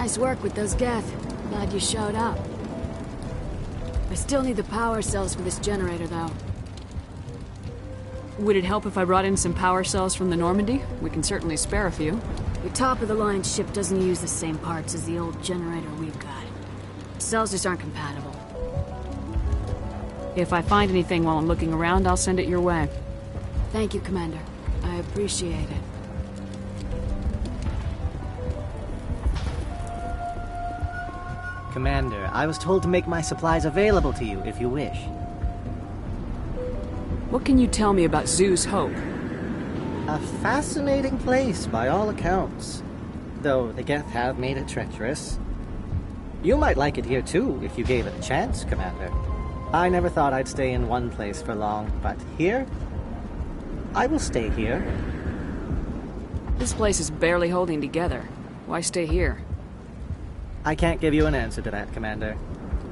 Nice work with those Geth. Glad you showed up. I still need the power cells for this generator, though. Would it help if I brought in some power cells from the Normandy? We can certainly spare a few. Your top-of-the-line ship doesn't use the same parts as the old generator we've got. Cells just aren't compatible. If I find anything while I'm looking around, I'll send it your way. Thank you, Commander. I appreciate it. Commander, I was told to make my supplies available to you if you wish. What can you tell me about Zoo's Hope? A fascinating place by all accounts, though the Geth have made it treacherous. You might like it here too if you gave it a chance, Commander. I never thought I'd stay in one place for long, but here? I will stay here. This place is barely holding together. Why stay here? I can't give you an answer to that, Commander.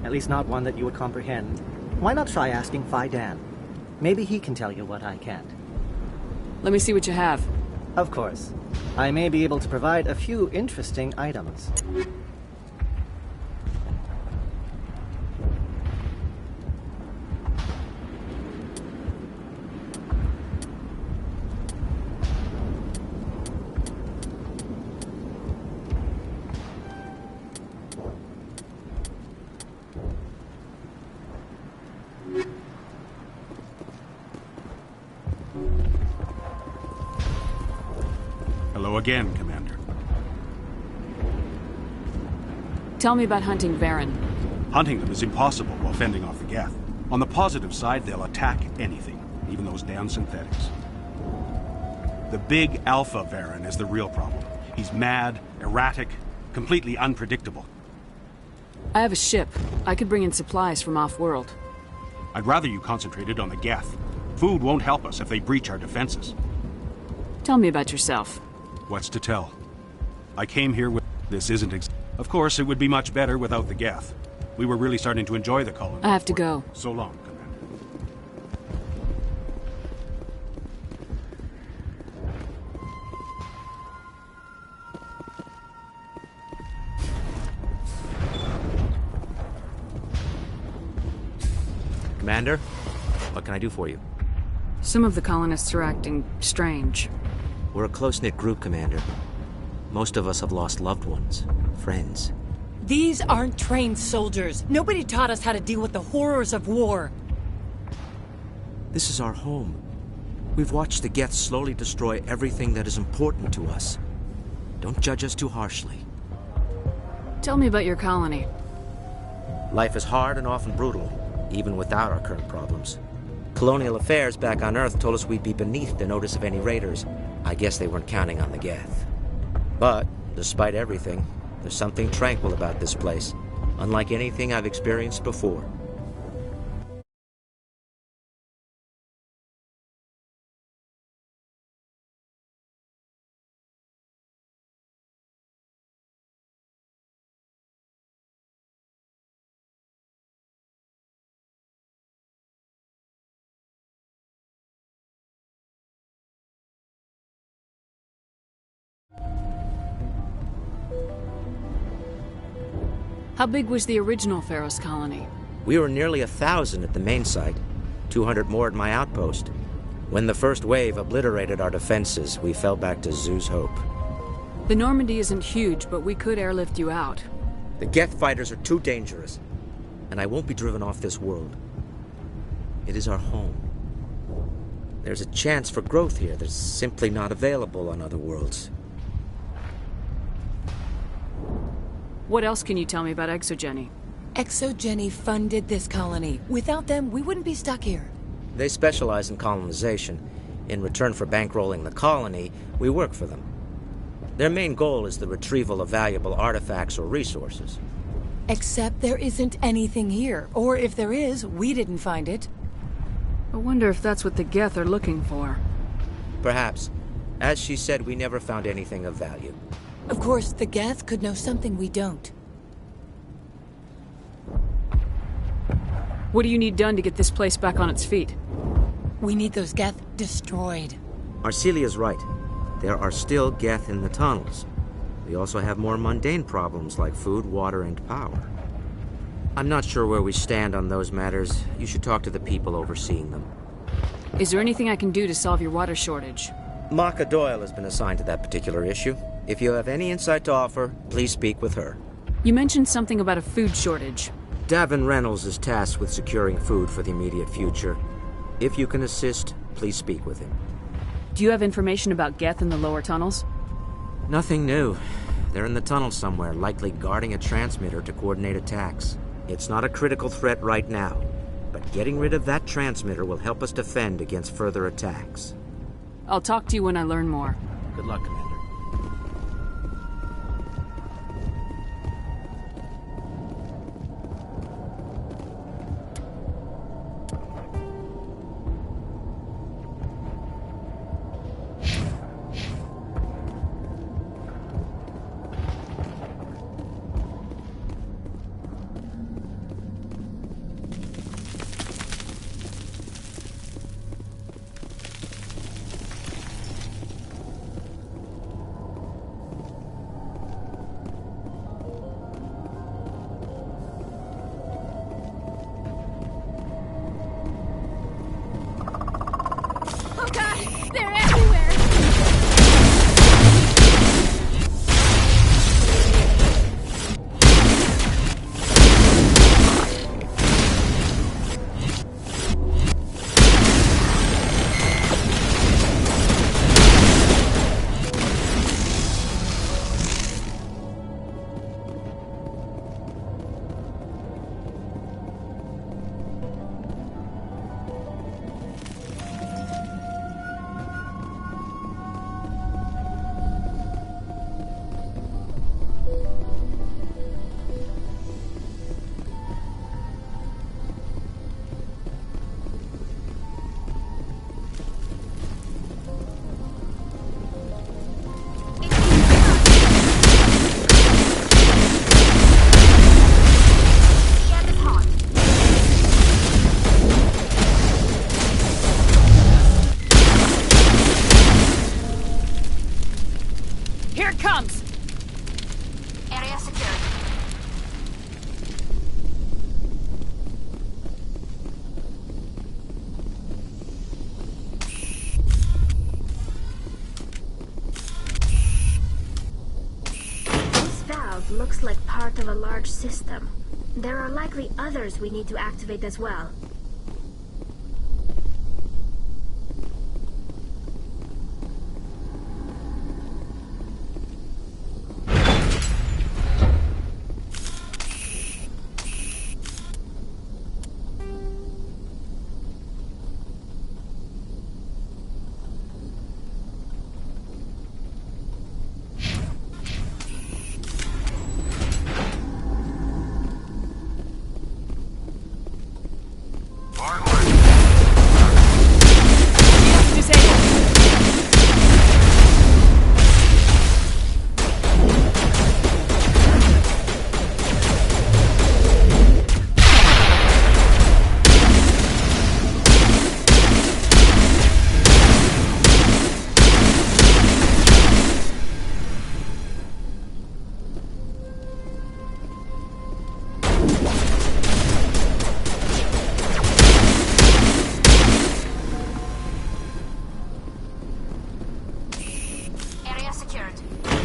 At least not one that you would comprehend. Why not try asking Ffxiv? Maybe he can tell you what I can't. Let me see what you have. Of course. I may be able to provide a few interesting items. Hello again, Commander. Tell me about hunting Varen. Hunting them is impossible while fending off the Geth. On the positive side, they'll attack anything, even those damn synthetics. The big Alpha Varen is the real problem. He's mad, erratic, completely unpredictable. I have a ship. I could bring in supplies from off-world. I'd rather you concentrated on the Geth. Food won't help us if they breach our defenses. Tell me about yourself. What's to tell? I came here with... This isn't Of course, it would be much better without the Geth. We were really starting to enjoy the colony. I have to go. So long, Commander. Commander, what can I do for you? Some of the colonists are acting strange. We're a close-knit group, Commander. Most of us have lost loved ones, friends. These aren't trained soldiers. Nobody taught us how to deal with the horrors of war. This is our home. We've watched the Geth slowly destroy everything that is important to us. Don't judge us too harshly. Tell me about your colony. Life is hard and often brutal, even without our current problems. Colonial affairs back on Earth told us we'd be beneath the notice of any raiders. I guess they weren't counting on the Geth. But, despite everything, there's something tranquil about this place, unlike anything I've experienced before. How big was the original Pharaoh's colony? We were nearly 1,000 at the main site, 200 more at my outpost. When the first wave obliterated our defenses, we fell back to Zoo's Hope. The Normandy isn't huge, but we could airlift you out. The Geth fighters are too dangerous, and I won't be driven off this world. It is our home. There's a chance for growth here that's simply not available on other worlds. What else can you tell me about Exogeny? Exogeny funded this colony. Without them, we wouldn't be stuck here. They specialize in colonization. In return for bankrolling the colony, we work for them. Their main goal is the retrieval of valuable artifacts or resources. Except there isn't anything here. Or if there is, we didn't find it. I wonder if that's what the Geth are looking for. Perhaps. As she said, we never found anything of value. Of course, the Geth could know something we don't. What do you need done to get this place back on its feet? We need those Geth destroyed. Arcelia's right. There are still Geth in the tunnels. We also have more mundane problems like food, water, and power. I'm not sure where we stand on those matters. You should talk to the people overseeing them. Is there anything I can do to solve your water shortage? Maka Doyle has been assigned to that particular issue. If you have any insight to offer, please speak with her. You mentioned something about a food shortage. Davin Reynolds is tasked with securing food for the immediate future. If you can assist, please speak with him. Do you have information about Geth in the lower tunnels? Nothing new. They're in the tunnel somewhere, likely guarding a transmitter to coordinate attacks. It's not a critical threat right now, but getting rid of that transmitter will help us defend against further attacks. I'll talk to you when I learn more. Good luck, Commander. Looks like part of a large system. There are likely others we need to activate as well.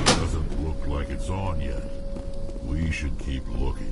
Doesn't look like it's on yet. We should keep looking.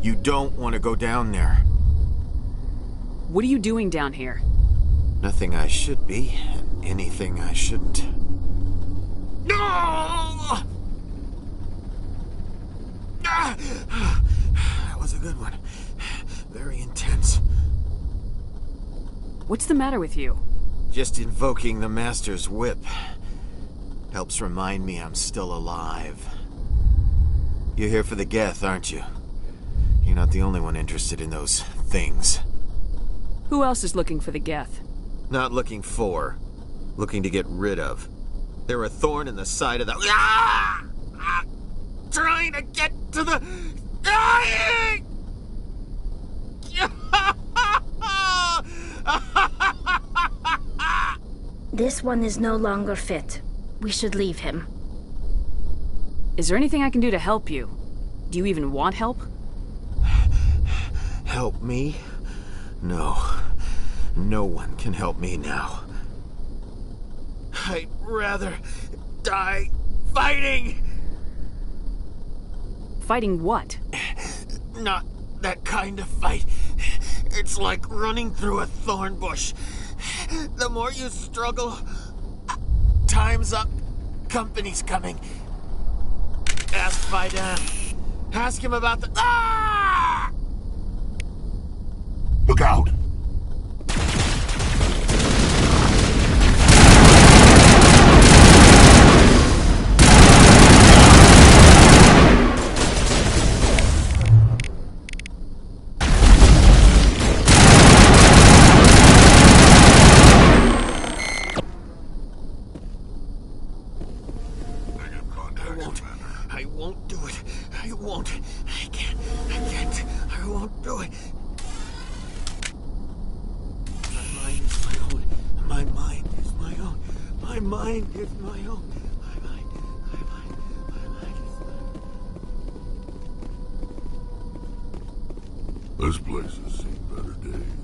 You don't want to go down there. What are you doing down here? Nothing I should be, and anything I shouldn't. No! That was a good one. Very intense. What's the matter with you? Just invoking the Master's whip helps remind me I'm still alive. You're here for the Geth, aren't you? You're not the only one interested in those things. Who else is looking for the Geth? Not looking for. Looking to get rid of. They're a thorn in the side of the... Ah! Ah! Trying to get to the... Dying! This one is no longer fit. We should leave him. Is there anything I can do to help you? Do you even want help? Help me? No. No one can help me now. I'd rather die fighting! Fighting what? Not that kind of fight. It's like running through a thorn bush. The more you struggle, time's up. Company's coming. Ask Ffxiv. Ask him about the... Ah! Look out! I won't do it. I won't. I can't. I won't do it. My mind is my own. My mind is my own. My mind is my own. My mind is my own. This place has seen better days.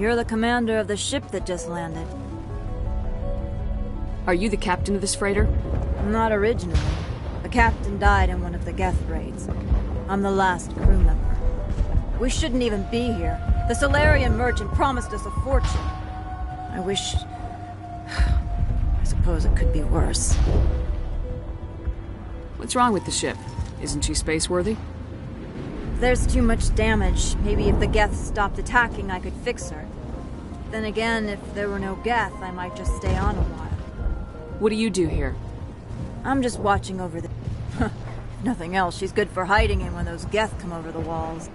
You're the commander of the ship that just landed. Are you the captain of this freighter? Not originally. The captain died in one of the Geth raids. I'm the last crew member. We shouldn't even be here. The Solarian merchant promised us a fortune. I wish... I suppose it could be worse. What's wrong with the ship? Isn't she space-worthy? There's too much damage. Maybe if the Geth stopped attacking, I could fix her. Then again, if there were no Geth, I might just stay on a while. What do you do here? I'm just watching over the... If nothing else, she's good for hiding in when those Geth come over the walls.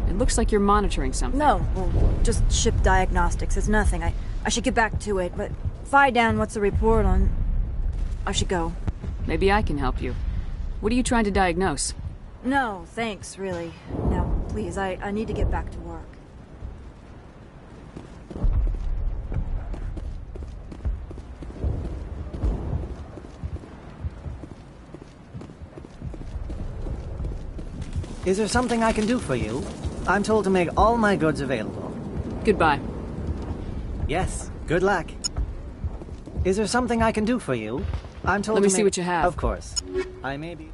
It looks like you're monitoring something. No, well, just ship diagnostics. It's nothing. I should get back to it, but... Dan, what's the report on... I should go. Maybe I can help you. What are you trying to diagnose? No, thanks, really. Now, please, I need to get back to work. Is there something I can do for you? I'm told to make all my goods available. Goodbye. Yes, good luck. Is there something I can do for you? I'm told Let to me see what you have. Of course. I may be...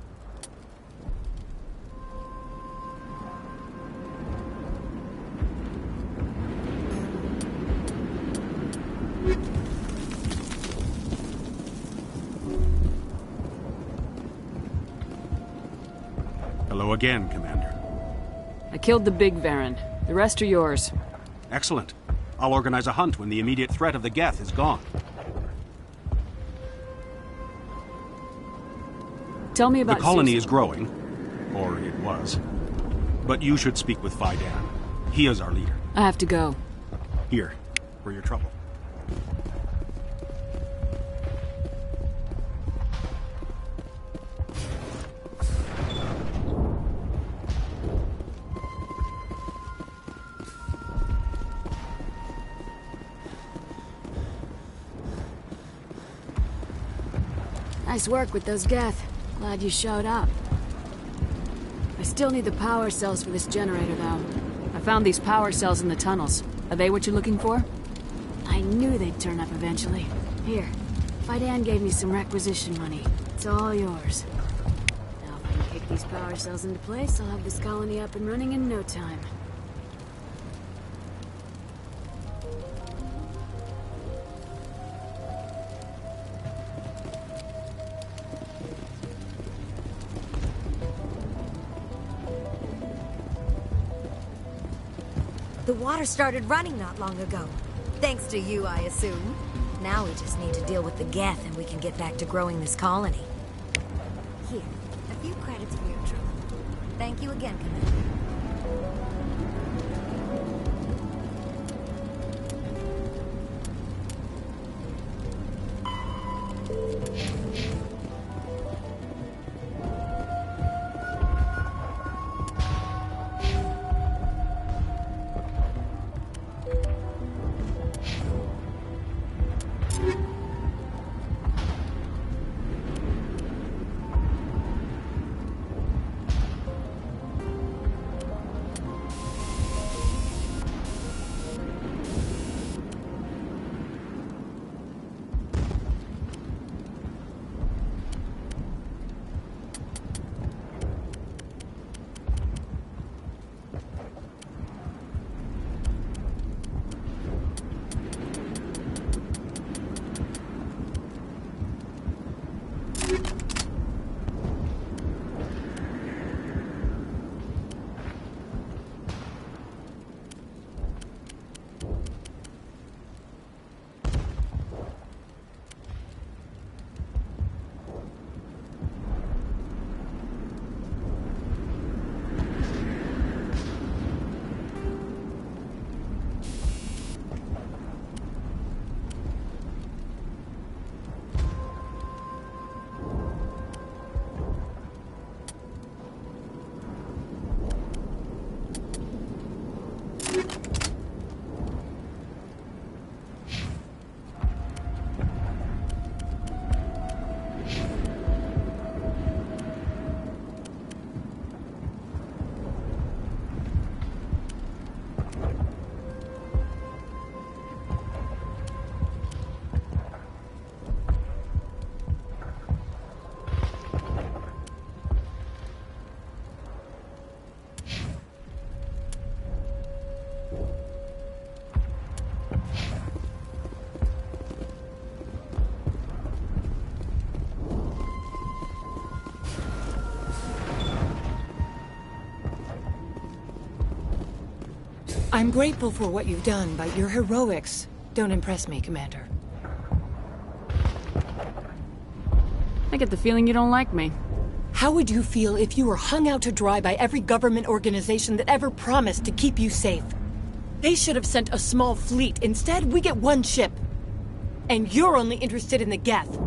Hello again, Commander. I killed the big Varen. The rest are yours. Excellent. I'll organize a hunt when the immediate threat of the Geth is gone. Tell me about The colony Susan. is growing. Or it was. But you should speak with Ffxiv. He is our leader. I have to go. Here, for your trouble. Nice work with those Geth. Glad you showed up. I still need the power cells for this generator, though. I found these power cells in the tunnels. Are they what you're looking for? I knew they'd turn up eventually. Here, Ffxiv gave me some requisition money. It's all yours. Now if I can kick these power cells into place, I'll have this colony up and running in no time. The water started running not long ago. Thanks to you, I assume. Now we just need to deal with the Geth and we can get back to growing this colony. Here, a few credits for your trouble. Thank you again, Commander. I'm grateful for what you've done, but your heroics don't impress me, Commander. I get the feeling you don't like me. How would you feel if you were hung out to dry by every government organization that ever promised to keep you safe? They should have sent a small fleet. Instead, we get one ship. And you're only interested in the Geth.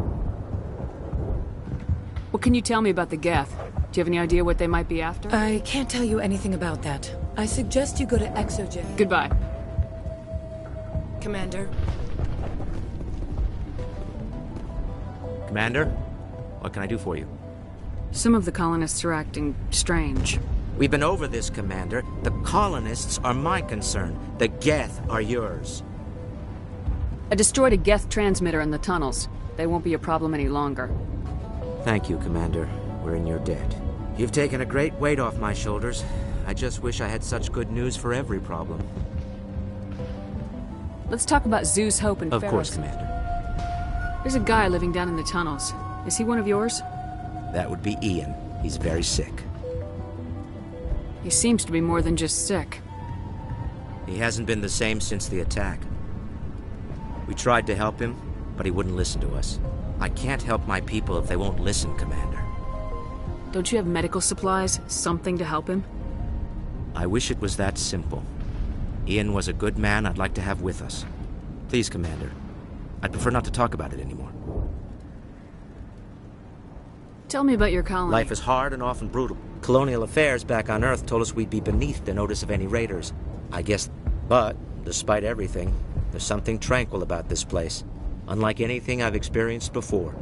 What can you tell me about the Geth? Do you have any idea what they might be after? I can't tell you anything about that. I suggest you go to Ffxiv. Goodbye. Commander. Commander, what can I do for you? Some of the colonists are acting strange. We've been over this, Commander. The colonists are my concern. The Geth are yours. I destroyed a Geth transmitter in the tunnels. They won't be a problem any longer. Thank you, Commander. We're in your debt. You've taken a great weight off my shoulders. I just wish I had such good news for every problem. Let's talk about Zeus, Hope, and Of Pharaoh. course, Commander. There's a guy living down in the tunnels. Is he one of yours? That would be Ian. He's very sick. He seems to be more than just sick. He hasn't been the same since the attack. We tried to help him, but he wouldn't listen to us. I can't help my people if they won't listen, Commander. Don't you have medical supplies? Something to help him? I wish it was that simple. Ian was a good man I'd like to have with us. Please, Commander. I'd prefer not to talk about it anymore. Tell me about your colony. Life is hard and often brutal. Colonial affairs back on Earth told us we'd be beneath the notice of any raiders. I guess... But, despite everything, there's something tranquil about this place. Unlike anything I've experienced before.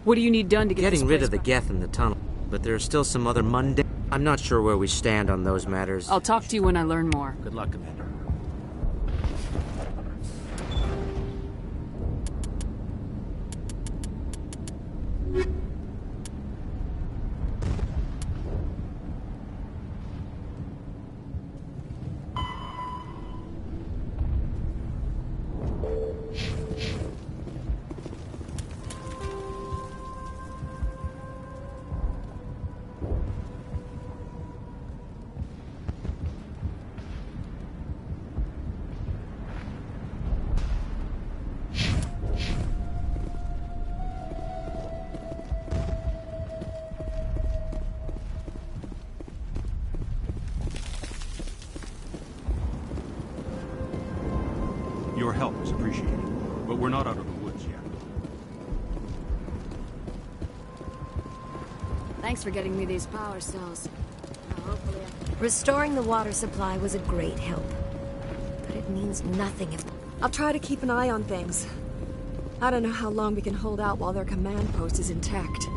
What do you need done to get Getting this rid place of the back? Geth in the tunnel. But there are still some other mundane... I'm not sure where we stand on those matters. I'll talk to you when I learn more. Good luck, Commander. Your help is appreciated, but we're not out of the woods yet. Thanks for getting me these power cells. Now, hopefully Restoring the water supply was a great help. But it means nothing if... I'll try to keep an eye on things. I don't know how long we can hold out while their command post is intact.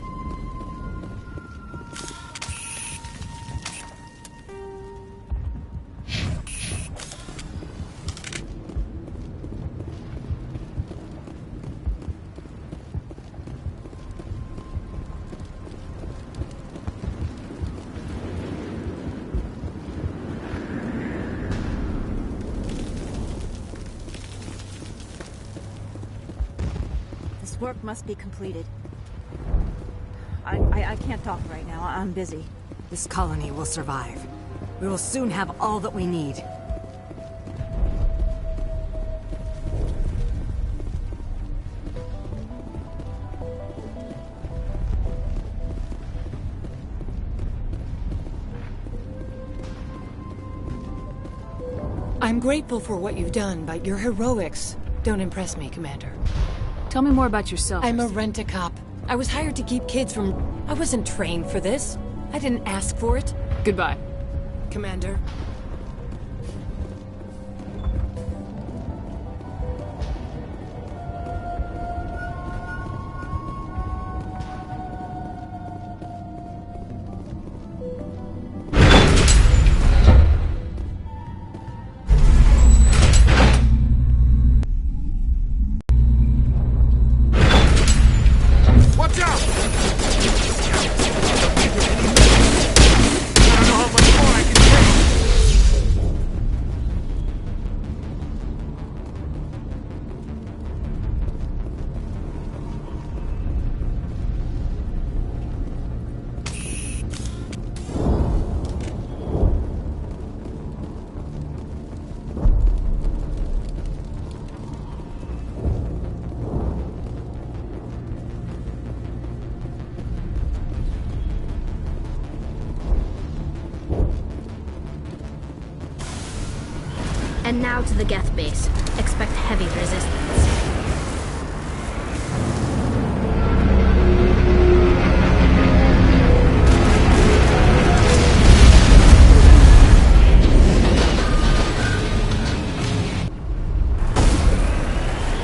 Work must be completed. I can't talk right now. I'm busy. This colony will survive. We will soon have all that we need. I'm grateful for what you've done, but your heroics don't impress me, Commander. Tell me more about yourself. I'm a rent-a-cop. I was hired to keep kids from... I wasn't trained for this. I didn't ask for it. Goodbye. Commander. Watch out! I don't know how much more I can take. And now to the Geth base. Expect heavy resistance.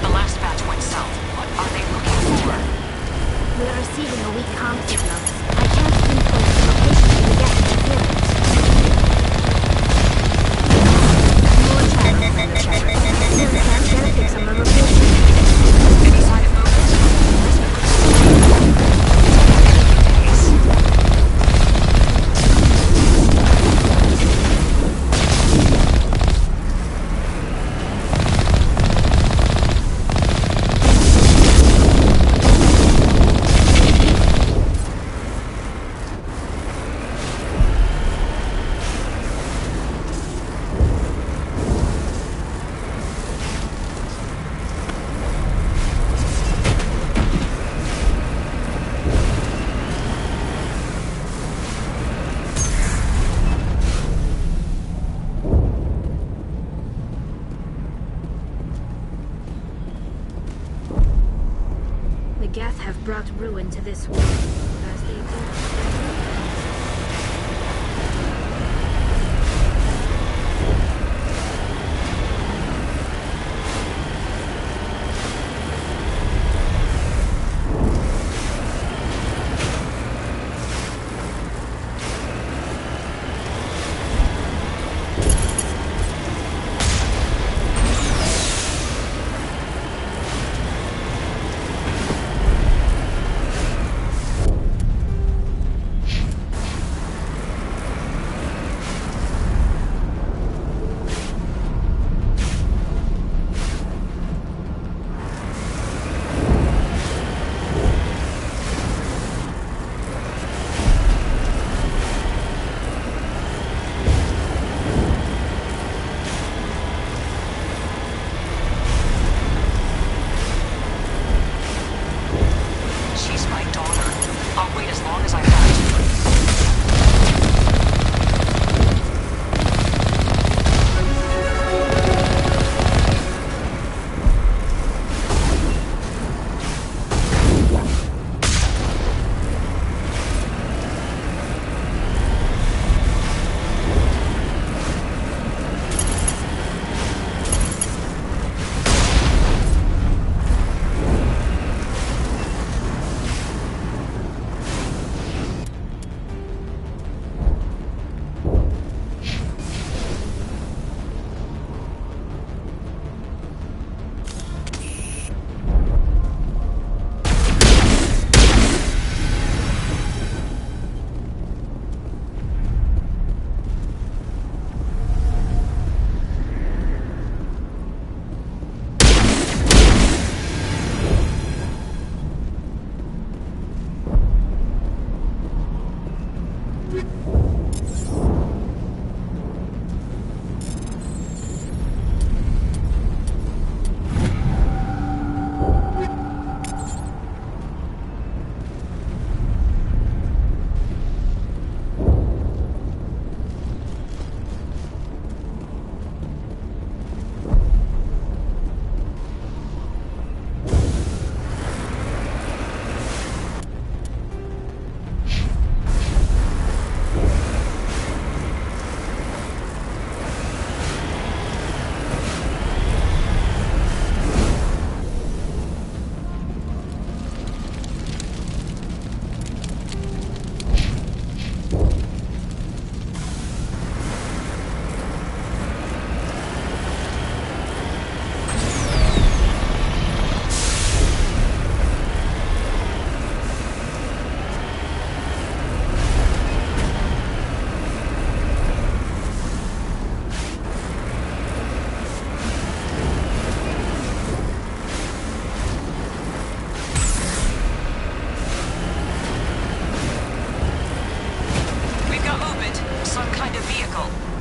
The last batch went south. What are they looking for? We're receiving a weak comm signal. I can't pinpoint the location of the Geth interference. More chatter from the chatter. There is energetics on the location. Any sign of movement? The Geth have brought ruin to this world, as they do. She's my daughter. I'll wait as long as I have to.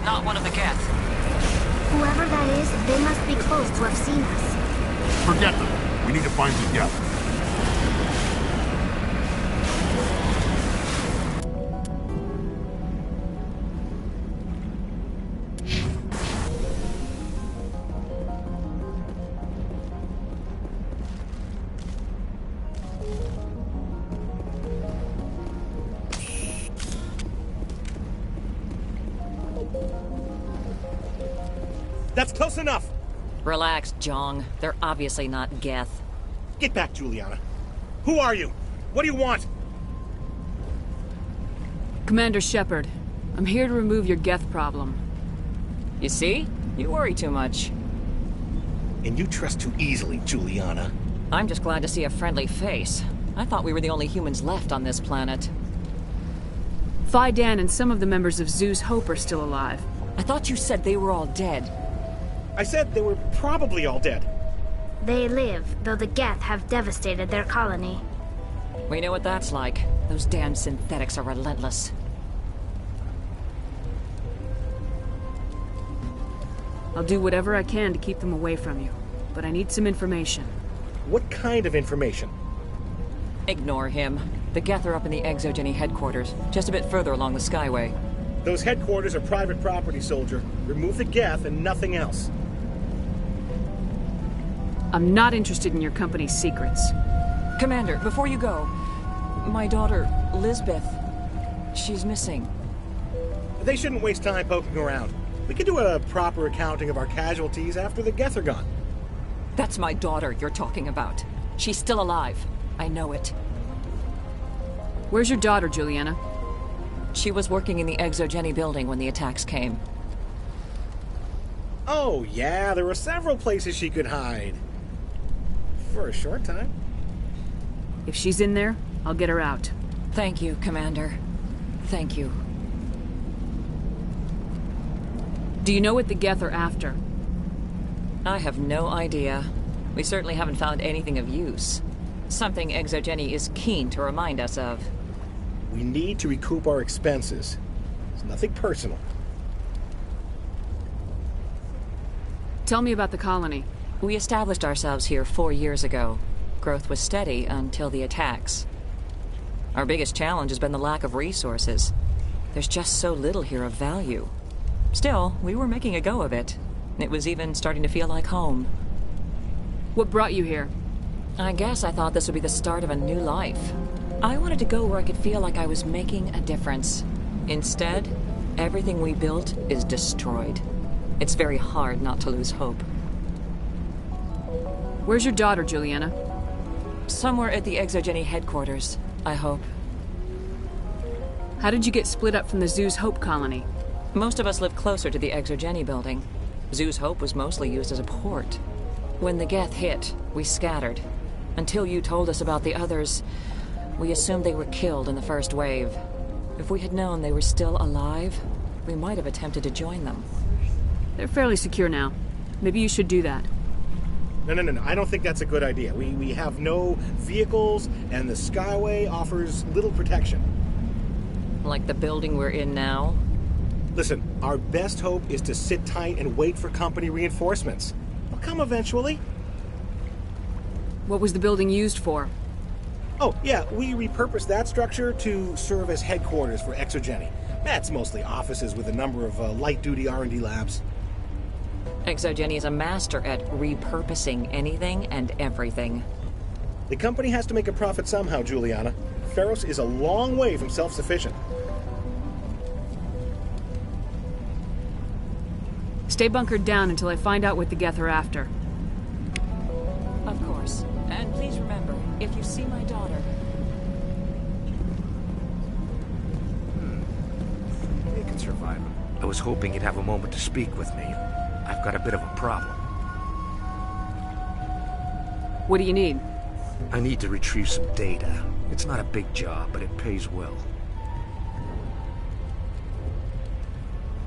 Not one of the Geth. Whoever that is, they must be close to have seen us. Forget them. We need to find the Geth. That's close enough! Relax, Jong. They're obviously not Geth. Get back, Juliana. Who are you? What do you want? Commander Shepard, I'm here to remove your Geth problem. You see? You worry too much. And you trust too easily, Juliana. I'm just glad to see a friendly face. I thought we were the only humans left on this planet. Ffxiv and some of the members of Zoo's Hope are still alive. I thought you said they were all dead. I said they were probably all dead. They live, though the Geth have devastated their colony. We know what that's like. Those damn synthetics are relentless. I'll do whatever I can to keep them away from you, but I need some information. What kind of information? Ignore him. The Geth are up in the Exogeny headquarters, just a bit further along the Skyway. Those headquarters are private property, soldier. Remove the Geth and nothing else. I'm not interested in your company's secrets. Commander, before you go, my daughter, Lisbeth, she's missing. They shouldn't waste time poking around. We could do a proper accounting of our casualties after the Geth are gone. That's my daughter you're talking about. She's still alive. I know it. Where's your daughter, Juliana? She was working in the Exogeny building when the attacks came. Oh, yeah, there were several places she could hide. For a short time. If she's in there, I'll get her out. Thank you, Commander. Thank you. Do you know what the Geth are after? I have no idea. We certainly haven't found anything of use. Something Exogeny is keen to remind us of. We need to recoup our expenses. It's nothing personal. Tell me about the colony. We established ourselves here 4 years ago. Growth was steady until the attacks. Our biggest challenge has been the lack of resources. There's just so little here of value. Still, we were making a go of it. It was even starting to feel like home. What brought you here? I guess I thought this would be the start of a new life. I wanted to go where I could feel like I was making a difference. Instead, everything we built is destroyed. It's very hard not to lose hope. Where's your daughter, Juliana? Somewhere at the Exogeny headquarters, I hope. How did you get split up from the Zoo's Hope colony? Most of us lived closer to the Exogeny building. Zoo's Hope was mostly used as a port. When the Geth hit, we scattered. Until you told us about the others, we assumed they were killed in the first wave. If we had known they were still alive, we might have attempted to join them. They're fairly secure now. Maybe you should do that. No. I don't think that's a good idea. We have no vehicles, and the Skyway offers little protection. Like the building we're in now? Listen, our best hope is to sit tight and wait for company reinforcements. They'll come eventually. What was the building used for? Oh, yeah, we repurposed that structure to serve as headquarters for Exogeny. That's mostly offices with a number of light-duty R&D labs. Exogeny is a master at repurposing anything and everything. The company has to make a profit somehow, Juliana. Feros is a long way from self-sufficient. Stay bunkered down until I find out what the Geth are after. Of course. And please remember, if you see my daughter... You can survive him. I was hoping you'd have a moment to speak with me. I've got a bit of a problem. What do you need? I need to retrieve some data. It's not a big job, but it pays well.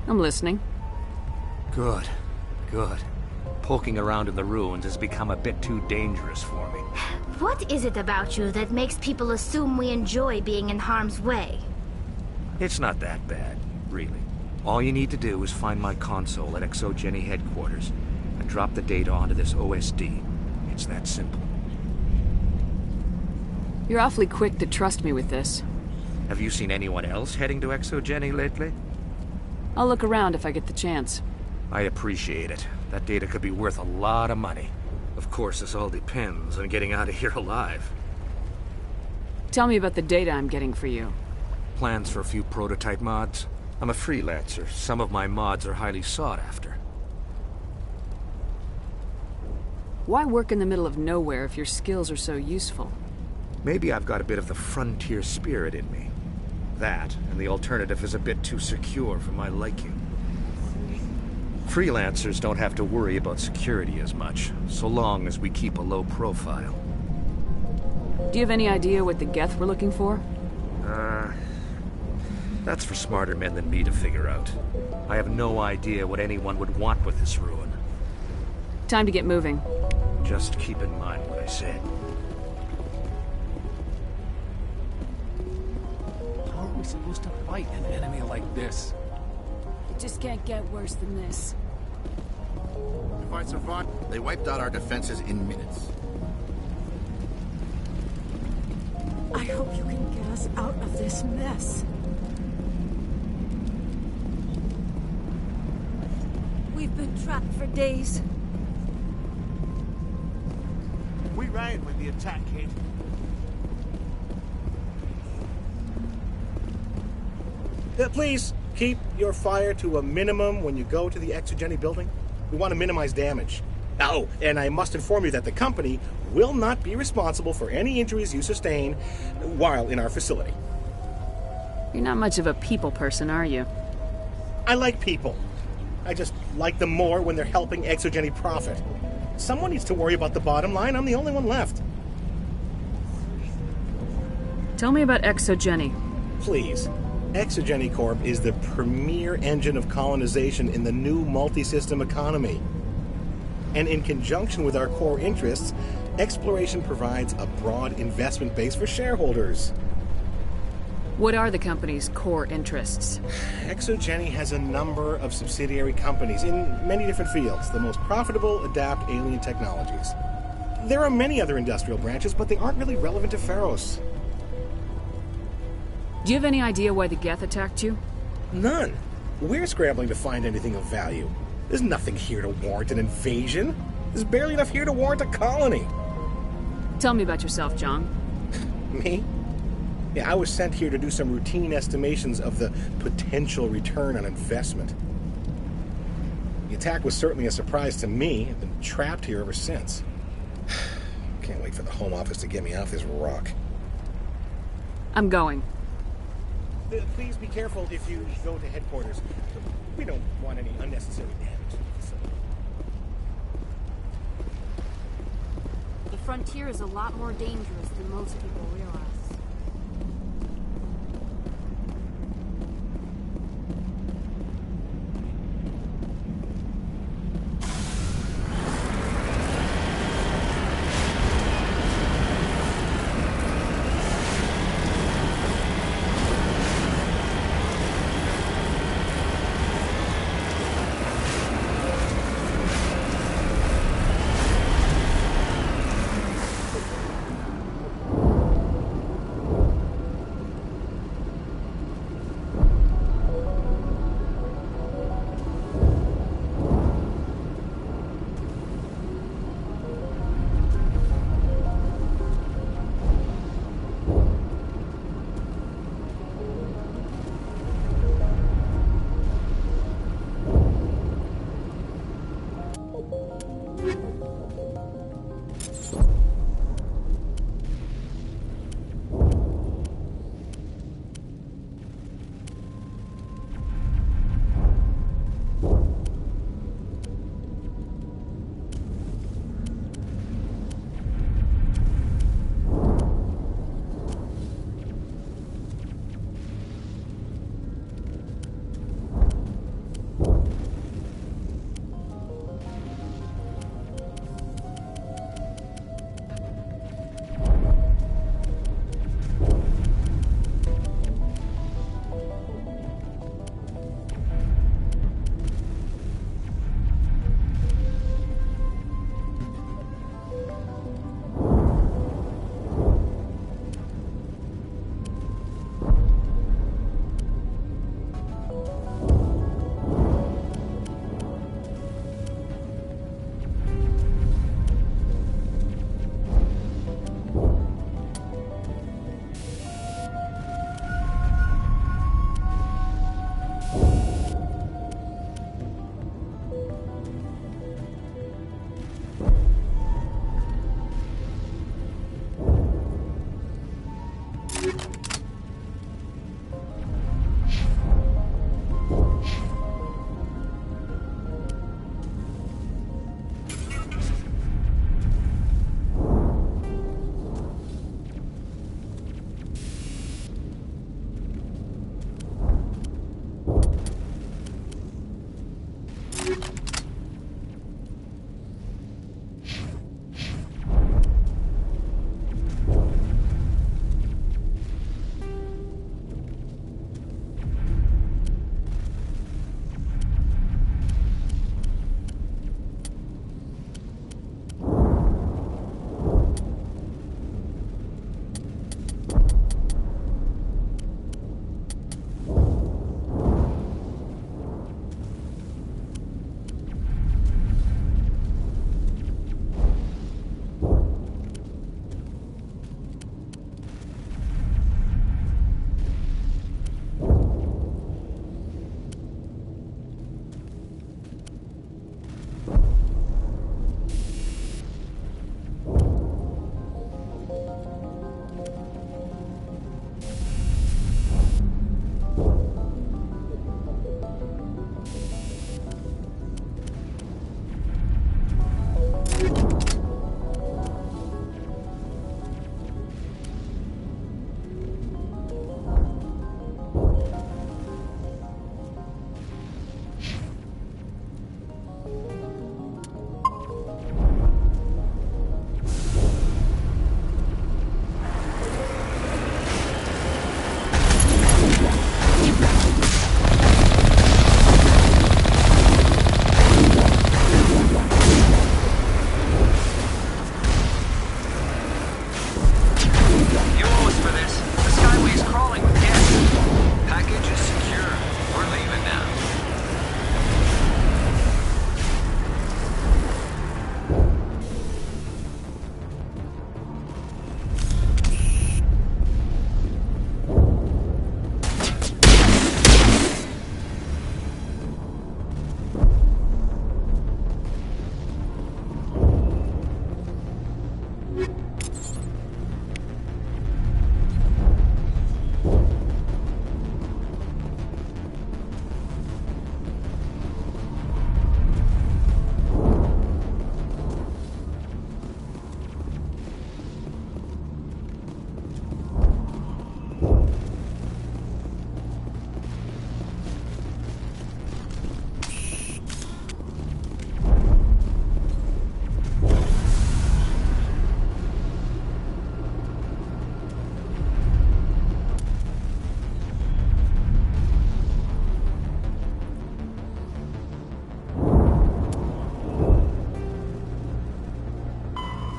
I'm listening. Good. Poking around in the ruins has become a bit too dangerous for me. What is it about you that makes people assume we enjoy being in harm's way? It's not that bad, really. All you need to do is find my console at Exogeny headquarters and drop the data onto this OSD. It's that simple. You're awfully quick to trust me with this. Have you seen anyone else heading to Exogeny lately? I'll look around if I get the chance. I appreciate it. That data could be worth a lot of money. Of course, this all depends on getting out of here alive. Tell me about the data I'm getting for you. Plans for a few prototype mods? I'm a freelancer. Some of my mods are highly sought after. Why work in the middle of nowhere if your skills are so useful? Maybe I've got a bit of the frontier spirit in me. That, and the alternative is a bit too secure for my liking. Freelancers don't have to worry about security as much, so long as we keep a low profile. Do you have any idea what the Geth were looking for? That's for smarter men than me to figure out. I have no idea what anyone would want with this ruin. Time to get moving. Just keep in mind what I said. How are we supposed to fight an enemy like this? It just can't get worse than this. If I survive, they wiped out our defenses in minutes. I hope you can get us out of this mess. We've been trapped for days. We ran when the attack hit. Please, keep your fire to a minimum when you go to the Ffxiv building. We want to minimize damage. Oh, and I must inform you that the company will not be responsible for any injuries you sustain while in our facility. You're not much of a people person, are you? I like people. I just like them more when they're helping Ffxiv profit. Someone needs to worry about the bottom line. I'm the only one left. Tell me about Ffxiv. Please. Ffxiv Corp is the premier engine of colonization in the new multi-system economy. And in conjunction with our core interests, exploration provides a broad investment base for shareholders. What are the company's core interests? Ffxiv has a number of subsidiary companies in many different fields. The most profitable adapt alien technologies. There are many other industrial branches, but they aren't really relevant to Pharos. Do you have any idea why the Geth attacked you? None. We're scrambling to find anything of value. There's nothing here to warrant an invasion. There's barely enough here to warrant a colony. Tell me about yourself, John. Me? Yeah, I was sent here to do some routine estimations of the potential return on investment. The attack was certainly a surprise to me. I've been trapped here ever since. Can't wait for the Home Office to get me off this rock. I'm going. Please be careful if you go to headquarters. We don't want any unnecessary damage to the facility. The frontier is a lot more dangerous than most people realize.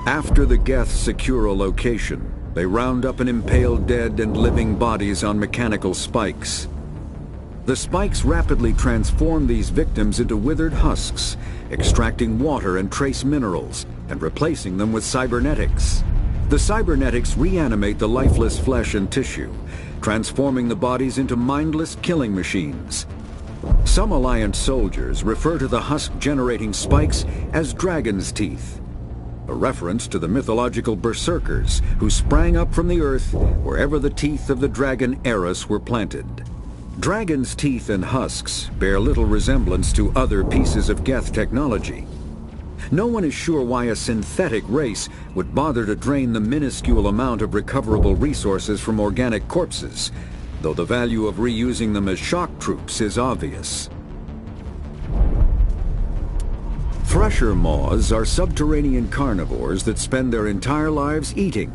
After the Geth secure a location, they round up and impale dead and living bodies on mechanical spikes. The spikes rapidly transform these victims into withered husks, extracting water and trace minerals, and replacing them with cybernetics. The cybernetics reanimate the lifeless flesh and tissue, transforming the bodies into mindless killing machines. Some Alliance soldiers refer to the husk-generating spikes as dragon's teeth, a reference to the mythological berserkers who sprang up from the earth wherever the teeth of the dragon Eris were planted. Dragon's teeth and husks bear little resemblance to other pieces of Geth technology. No one is sure why a synthetic race would bother to drain the minuscule amount of recoverable resources from organic corpses, though the value of reusing them as shock troops is obvious. Thresher maws are subterranean carnivores that spend their entire lives eating,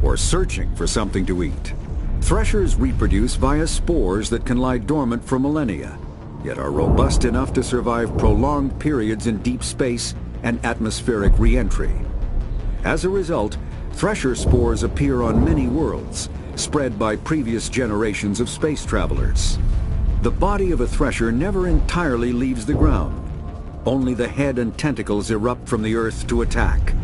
or searching for something to eat. Threshers reproduce via spores that can lie dormant for millennia, yet are robust enough to survive prolonged periods in deep space and atmospheric re-entry. As a result, thresher spores appear on many worlds, spread by previous generations of space travelers. The body of a thresher never entirely leaves the ground. Only the head and tentacles erupt from the earth to attack.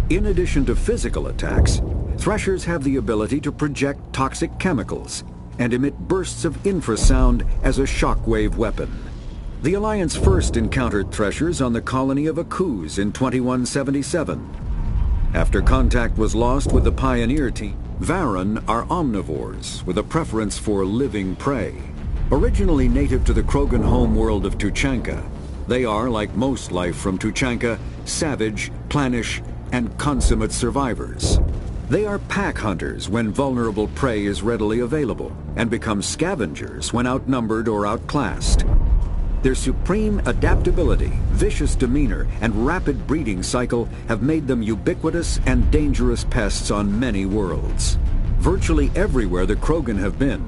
In addition to physical attacks, threshers have the ability to project toxic chemicals and emit bursts of infrasound as a shockwave weapon. The Alliance first encountered threshers on the colony of Ffxiv in 2177. After contact was lost with the Pioneer team, Varren are omnivores with a preference for living prey. Originally native to the Krogan homeworld of Tuchanka, they are, like most life from Tuchanka, savage, clannish, and consummate survivors. They are pack hunters when vulnerable prey is readily available, and become scavengers when outnumbered or outclassed. Their supreme adaptability, vicious demeanor, and rapid breeding cycle have made them ubiquitous and dangerous pests on many worlds. Virtually everywhere the Krogan have been,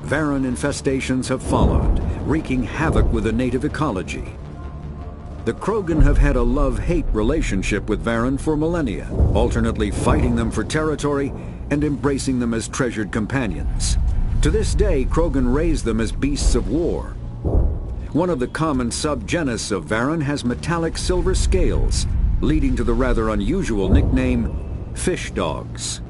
Varren infestations have followed, wreaking havoc with the native ecology. The Krogan have had a love-hate relationship with Varren for millennia, alternately fighting them for territory and embracing them as treasured companions. To this day, Krogan raise them as beasts of war. One of the common subgenus of Varren has metallic silver scales, leading to the rather unusual nickname, fish dogs.